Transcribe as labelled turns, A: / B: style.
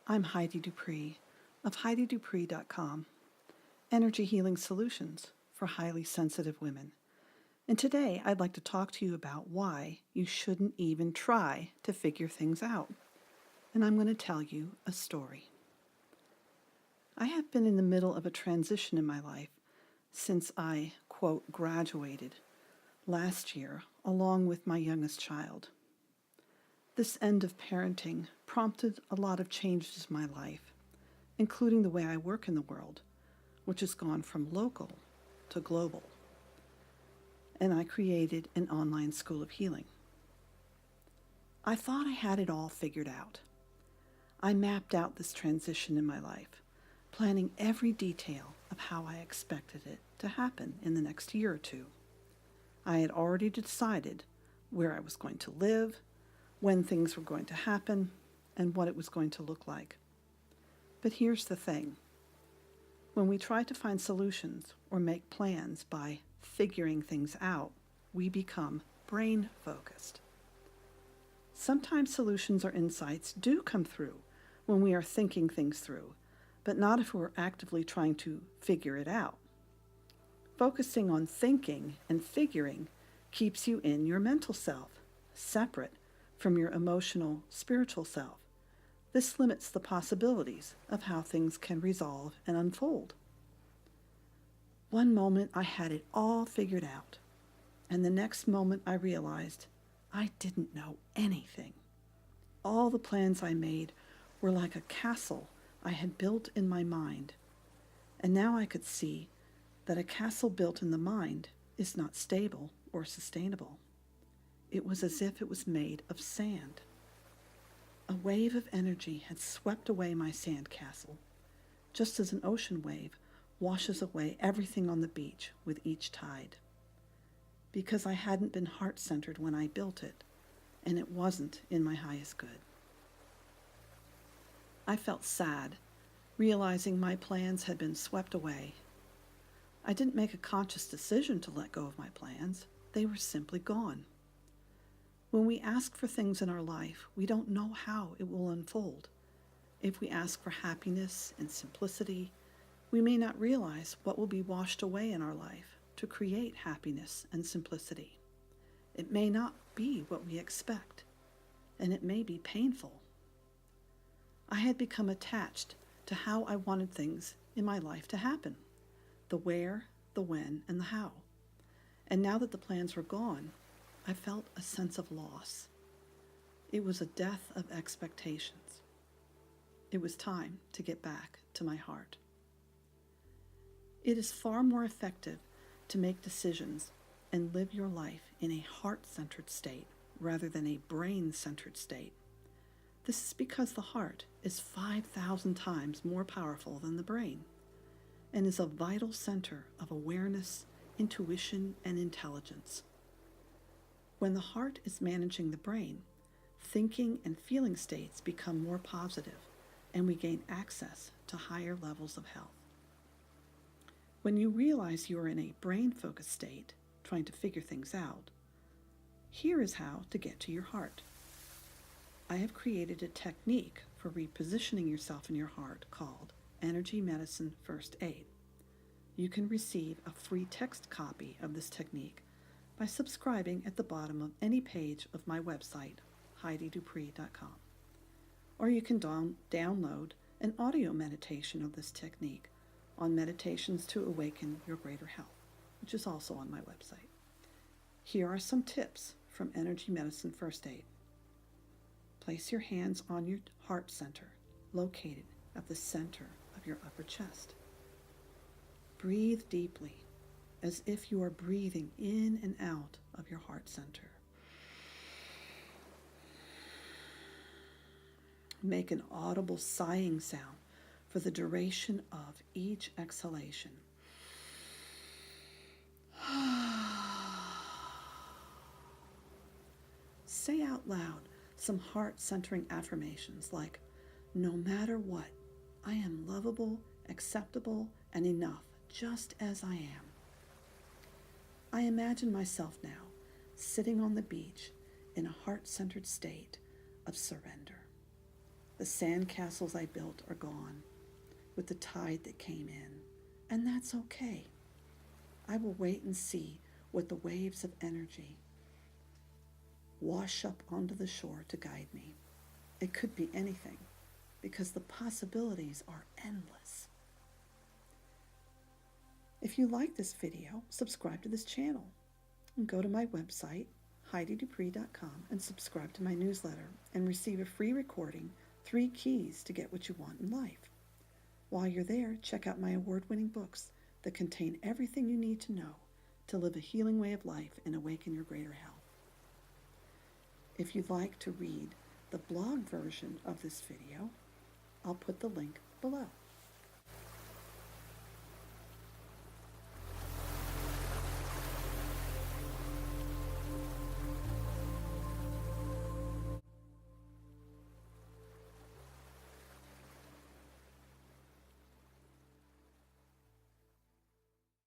A: I'm Heidi Dupree of HeidiDupree.com, Energy Healing Solutions for Highly Sensitive Women. And today I'd like to talk to you about why you shouldn't even try to figure things out. And I'm going to tell you a story. I have been in the middle of a transition in my life since I, quote, graduated last year along with my youngest child. This end of parenting prompted a lot of changes in my life, including the way I work in the world, which has gone from local to global. And I created an online school of healing. I thought I had it all figured out. I mapped out this transition in my life, planning every detail of how I expected it to happen in the next year or two. I had already decided where I was going to live, when things were going to happen, and what it was going to look like. But here's the thing. When we try to find solutions or make plans by figuring things out, we become brain-focused. Sometimes solutions or insights do come through when we are thinking things through, but not if we're actively trying to figure it out. Focusing on thinking and figuring keeps you in your mental self, separate from your emotional, spiritual self. This limits the possibilities of how things can resolve and unfold. One moment I had it all figured out, and the next moment I realized I didn't know anything. All the plans I made were like a castle I had built in my mind, and now I could see that a castle built in the mind is not stable or sustainable. It was as if it was made of sand. A wave of energy had swept away my sand castle, just as an ocean wave washes away everything on the beach with each tide. Because I hadn't been heart-centered when I built it, and it wasn't in my highest good. I felt sad, realizing my plans had been swept away. I didn't make a conscious decision to let go of my plans. They were simply gone. When we ask for things in our life, we don't know how it will unfold. If we ask for happiness and simplicity, we may not realize what will be washed away in our life to create happiness and simplicity. It may not be what we expect, and it may be painful. I had become attached to how I wanted things in my life to happen, the where, the when, and the how. And now that the plans were gone, I felt a sense of loss. It was a death of expectations. It was time to get back to my heart. It is far more effective to make decisions and live your life in a heart-centered state rather than a brain-centered state. This is because the heart is 5,000 times more powerful than the brain and is a vital center of awareness, intuition, and intelligence. When the heart is managing the brain, thinking and feeling states become more positive, and we gain access to higher levels of health. When you realize you are in a brain-focused state, trying to figure things out, here is how to get to your heart. I have created a technique for repositioning yourself in your heart called Energy Medicine First Aid. You can receive a free text copy of this technique by subscribing at the bottom of any page of my website, HeidiDupree.com. Or you can download an audio meditation of this technique on Meditations to Awaken Your Greater Health, which is also on my website. Here are some tips from Energy Medicine First Aid. Place your hands on your heart center, located at the center of your upper chest. Breathe deeply, as if you are breathing in and out of your heart center. Make an audible sighing sound for the duration of each exhalation. Say out loud some heart-centering affirmations like, no matter what, I am lovable, acceptable, and enough just as I am. I imagine myself now sitting on the beach in a heart-centered state of surrender. The sand castles I built are gone with the tide that came in, and that's okay. I will wait and see what the waves of energy wash up onto the shore to guide me. It could be anything, because the possibilities are endless. If you like this video, subscribe to this channel and go to my website, HeidiDupree.com, and subscribe to my newsletter and receive a free recording, 3 Keys to Get What You Want in Life. While you're there, check out my award-winning books that contain everything you need to know to live a healing way of life and awaken your greater health. If you'd like to read the blog version of this video, I'll put the link below.